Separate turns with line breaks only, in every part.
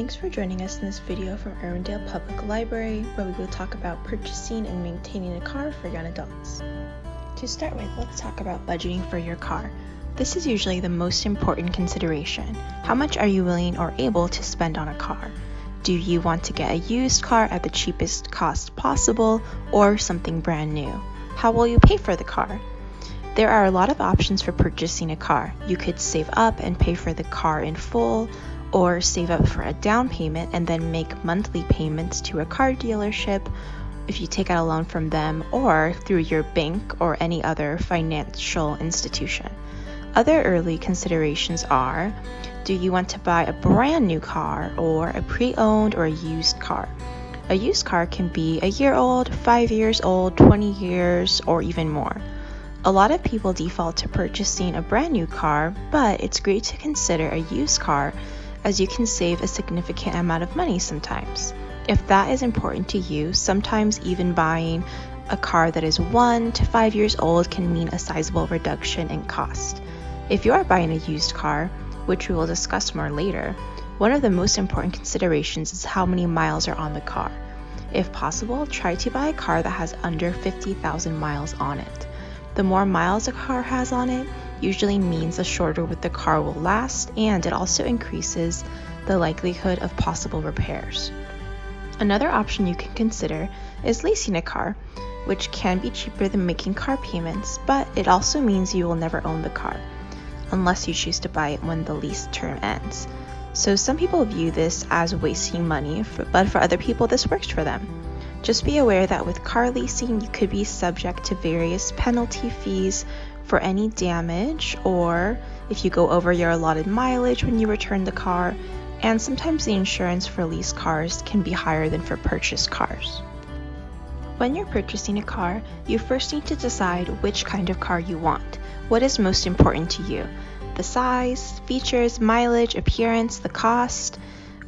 Thanks for joining us in this video from Irwindale Public Library, where we will talk about purchasing and maintaining a car for young adults. To start with, let's talk about budgeting for your car. This is usually the most important consideration. How much are you willing or able to spend on a car? Do you want to get a used car at the cheapest cost possible or something brand new? How will you pay for the car? There are a lot of options for purchasing a car. You could save up and pay for the car in full, or save up for a down payment and then make monthly payments to a car dealership if you take out a loan from them or through your bank or any other financial institution. Other early considerations are, do you want to buy a brand new car or a pre-owned or a used car? A used car can be a year old, 5 years old, 20 years, or even more. A lot of people default to purchasing a brand new car, but it's great to consider a used car as you can save a significant amount of money sometimes. If that is important to you, sometimes even buying a car that is 1 to 5 years old can mean a sizable reduction in cost. If you are buying a used car, which we will discuss more later, one of the most important considerations is how many miles are on the car. If possible, try to buy a car that has under 50,000 miles on it. The more miles a car has on it usually means the shorter the car will last, and it also increases the likelihood of possible repairs. Another option you can consider is leasing a car, which can be cheaper than making car payments, but it also means you will never own the car, unless you choose to buy it when the lease term ends. So some people view this as wasting money, but for other people this works for them. Just be aware that with car leasing, you could be subject to various penalty fees for any damage, or if you go over your allotted mileage when you return the car, and sometimes the insurance for leased cars can be higher than for purchased cars. When you're purchasing a car, you first need to decide which kind of car you want. What is most important to you? The size, features, mileage, appearance, the cost.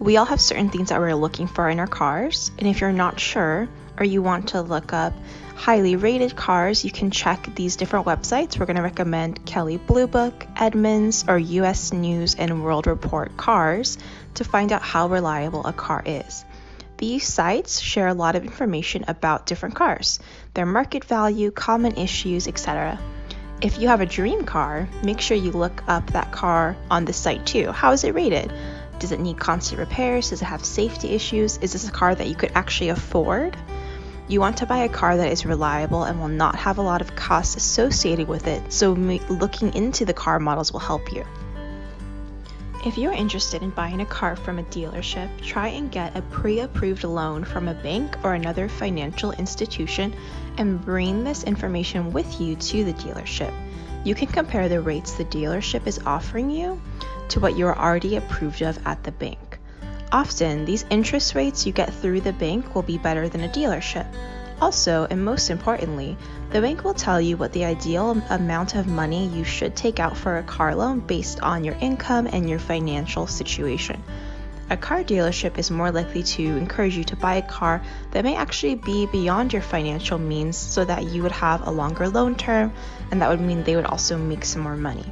We all have certain things that we're looking for in our cars, and if you're not sure or you want to look up highly rated cars, you can check these different websites. We're going to recommend Kelley Blue Book, Edmunds, or US News and World Report Cars to find out how reliable a car is. These sites share a lot of information about different cars, their market value, common issues, etc. If you have a dream car, make sure you look up that car on the site too. How is it rated? Does it need constant repairs? Does it have safety issues? Is this a car that you could actually afford? You want to buy a car that is reliable and will not have a lot of costs associated with it, so looking into the car models will help you. If you're interested in buying a car from a dealership, try and get a pre-approved loan from a bank or another financial institution and bring this information with you to the dealership. You can compare the rates the dealership is offering you to what you are already approved of at the bank. Often, these interest rates you get through the bank will be better than a dealership. Also, and most importantly, the bank will tell you what the ideal amount of money you should take out for a car loan based on your income and your financial situation. A car dealership is more likely to encourage you to buy a car that may actually be beyond your financial means so that you would have a longer loan term, and that would mean they would also make some more money.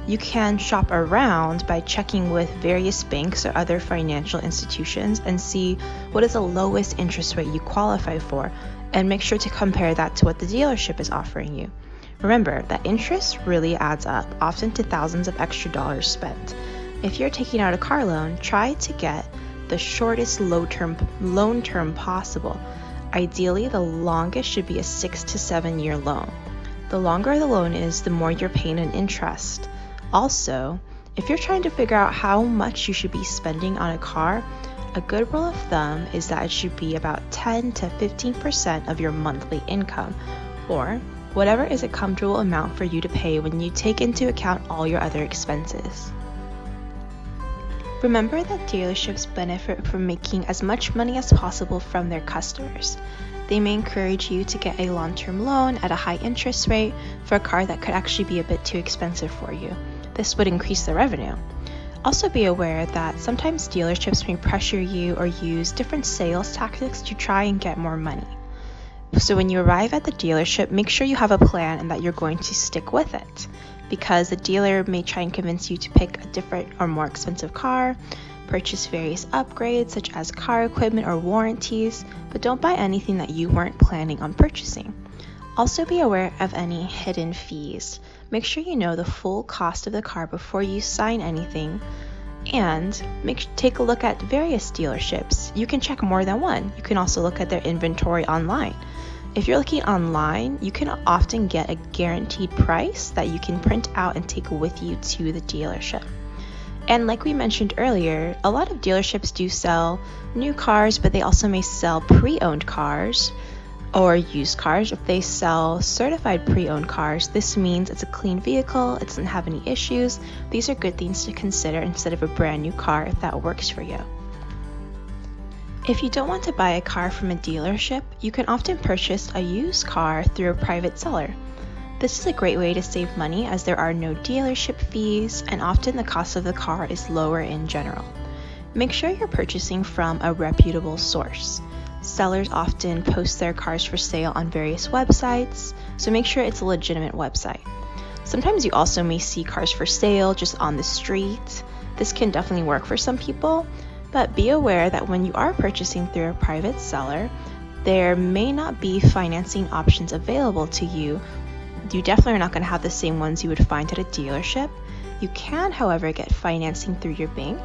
You can shop around by checking with various banks or other financial institutions and see what is the lowest interest rate you qualify for, and make sure to compare that to what the dealership is offering you. Remember that interest really adds up, often to thousands of extra dollars spent. If you're taking out a car loan, try to get the shortest loan term possible. Ideally, the longest should be a 6 to 7 year loan. The longer the loan is, the more you're paying in interest. Also, if you're trying to figure out how much you should be spending on a car, a good rule of thumb is that it should be about 10 to 15% of your monthly income, or whatever is a comfortable amount for you to pay when you take into account all your other expenses. Remember that dealerships benefit from making as much money as possible from their customers. They may encourage you to get a long-term loan at a high interest rate for a car that could actually be a bit too expensive for you. This would increase the revenue. Also be aware that sometimes dealerships may pressure you or use different sales tactics to try and get more money. So when you arrive at the dealership, make sure you have a plan and that you're going to stick with it, because the dealer may try and convince you to pick a different or more expensive car, Purchase various upgrades such as car equipment or warranties, but don't buy anything that you weren't planning on purchasing. Also be aware of any hidden fees. Make sure you know the full cost of the car before you sign anything, and take a look at various dealerships. You can check more than one. You can also look at their inventory online. If you're looking online, you can often get a guaranteed price that you can print out and take with you to the dealership. And like we mentioned earlier, a lot of dealerships do sell new cars, but they also may sell pre-owned cars or used cars. If they sell certified pre-owned cars, this means it's a clean vehicle, it doesn't have any issues. These are good things to consider instead of a brand new car if that works for you. If you don't want to buy a car from a dealership, you can often purchase a used car through a private seller. This is a great way to save money as there are no dealership fees and often the cost of the car is lower in general. Make sure you're purchasing from a reputable source. Sellers often post their cars for sale on various websites, so make sure it's a legitimate website. Sometimes you also may see cars for sale just on the street. This can definitely work for some people, but be aware that when you are purchasing through a private seller, there may not be financing options available to you. You definitely are not going to have the same ones you would find at a dealership. You can, however, get financing through your bank.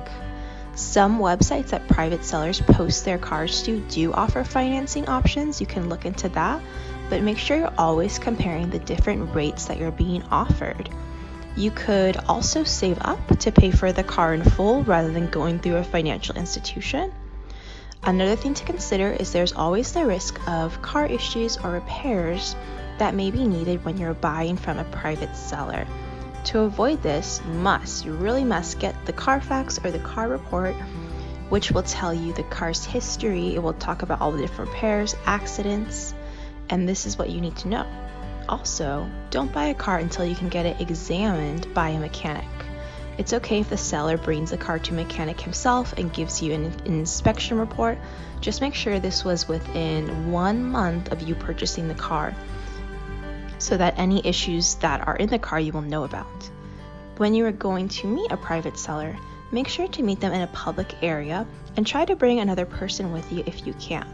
Some websites that private sellers post their cars to do offer financing options. You can look into that, but make sure you're always comparing the different rates that you're being offered. You could also save up to pay for the car in full rather than going through a financial institution. Another thing to consider is there's always the risk of car issues or repairs that may be needed when you're buying from a private seller. To avoid this, you really must get the Carfax or the car report, which will tell you the car's history. It will talk about all the different repairs, accidents, and this is what you need to know. Also, don't buy a car until you can get it examined by a mechanic. It's okay if the seller brings the car to a mechanic himself and gives you an inspection report. Just make sure this was within 1 month of you purchasing the car, so that any issues that are in the car you will know about. When you are going to meet a private seller, make sure to meet them in a public area and try to bring another person with you if you can.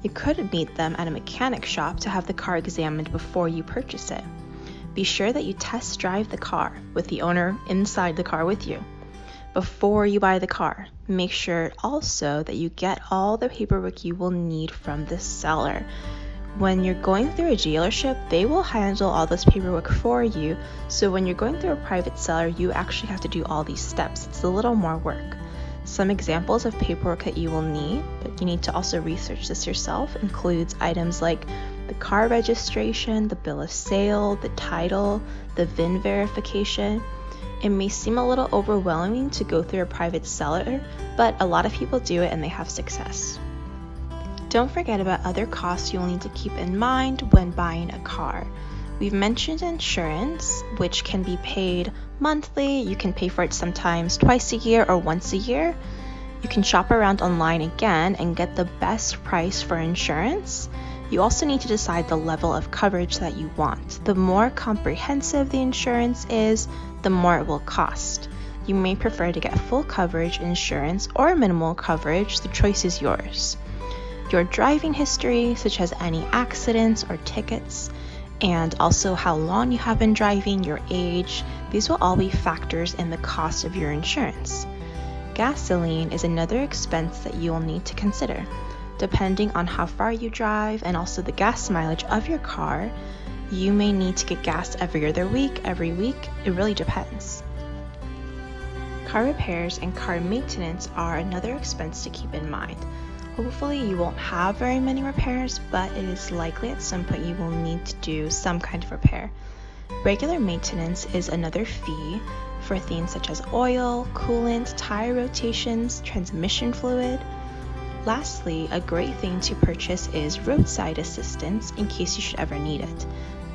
You could meet them at a mechanic shop to have the car examined before you purchase it. Be sure that you test drive the car with the owner inside the car with you before you buy the car. Make sure also that you get all the paperwork you will need from the seller. When you're going through a dealership, they will handle all this paperwork for you. So when you're going through a private seller, you actually have to do all these steps. It's a little more work. Some examples of paperwork that you will need, but you need to also research this yourself, includes items like the car registration, the bill of sale, the title, the VIN verification. It may seem a little overwhelming to go through a private seller, but a lot of people do it and they have success. Don't forget about other costs you'll need to keep in mind when buying a car. We've mentioned insurance, which can be paid monthly. You can pay for it sometimes twice a year or once a year. You can shop around online again and get the best price for insurance. You also need to decide the level of coverage that you want. The more comprehensive the insurance is, the more it will cost. You may prefer to get full coverage insurance or minimal coverage. The choice is yours. Your driving history, such as any accidents or tickets, and also how long you have been driving, your age, these will all be factors in the cost of your insurance. Gasoline is another expense that you will need to consider. Depending on how far you drive and also the gas mileage of your car, you may need to get gas every other week, every week. It really depends. Car repairs and car maintenance are another expense to keep in mind. Hopefully you won't have very many repairs, but it is likely at some point you will need to do some kind of repair. Regular maintenance is another fee for things such as oil, coolant, tire rotations, transmission fluid. Lastly, a great thing to purchase is roadside assistance in case you should ever need it.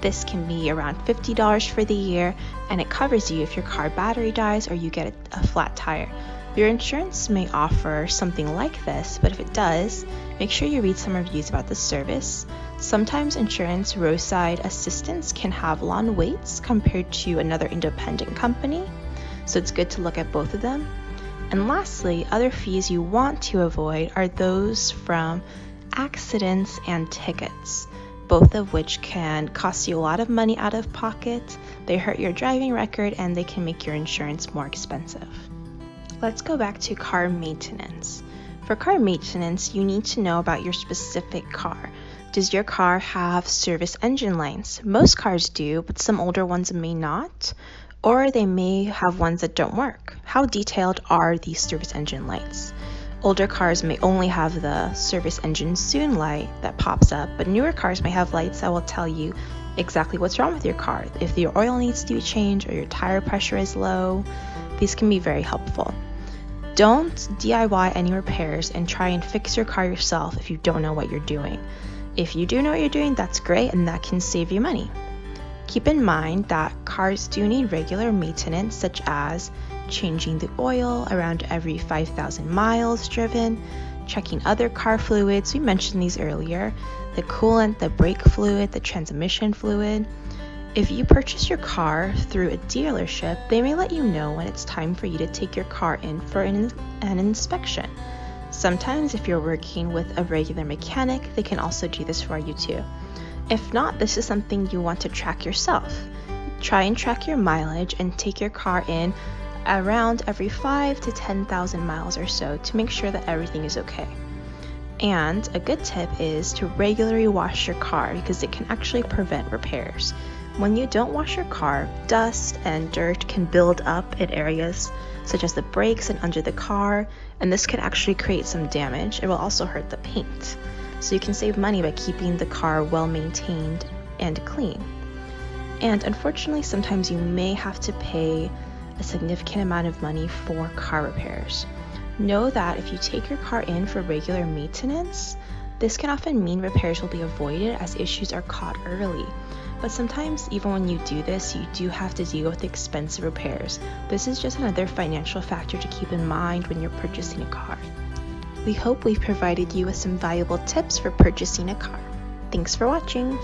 This can be around $50 for the year, and it covers you if your car battery dies or you get a flat tire. Your insurance may offer something like this, but if it does, make sure you read some reviews about the service. Sometimes insurance roadside assistance can have long waits compared to another independent company, so it's good to look at both of them. And lastly, other fees you want to avoid are those from accidents and tickets, both of which can cost you a lot of money out of pocket. They hurt your driving record and they can make your insurance more expensive. Let's go back to car maintenance. For car maintenance, you need to know about your specific car. Does your car have service engine lights? Most cars do, but some older ones may not, or they may have ones that don't work. How detailed are these service engine lights? Older cars may only have the service engine soon light that pops up, but newer cars may have lights that will tell you exactly what's wrong with your car. If your oil needs to be changed or your tire pressure is low, these can be very helpful. Don't DIY any repairs and try and fix your car yourself if you don't know what you're doing. If you do know what you're doing, that's great, and that can save you money. Keep in mind that cars do need regular maintenance, such as changing the oil around every 5,000 miles driven, checking other car fluids, we mentioned these earlier, the coolant, the brake fluid, the transmission fluid. If you purchase your car through a dealership, they may let you know when it's time for you to take your car in for an inspection. Sometimes if you're working with a regular mechanic, they can also do this for you too. If not, this is something you want to track yourself. Try and track your mileage and take your car in around every 5 to 10,000 miles or so to make sure that everything is okay. And a good tip is to regularly wash your car because it can actually prevent repairs. When you don't wash your car, dust and dirt can build up in areas such as the brakes and under the car, and this can actually create some damage. It will also hurt the paint. So you can save money by keeping the car well maintained and clean. And unfortunately, sometimes you may have to pay a significant amount of money for car repairs. Know that if you take your car in for regular maintenance, this can often mean repairs will be avoided as issues are caught early. But sometimes even when you do this, you do have to deal with expensive repairs. This is just another financial factor to keep in mind when you're purchasing a car. We hope we've provided you with some valuable tips for purchasing a car. Thanks for watching!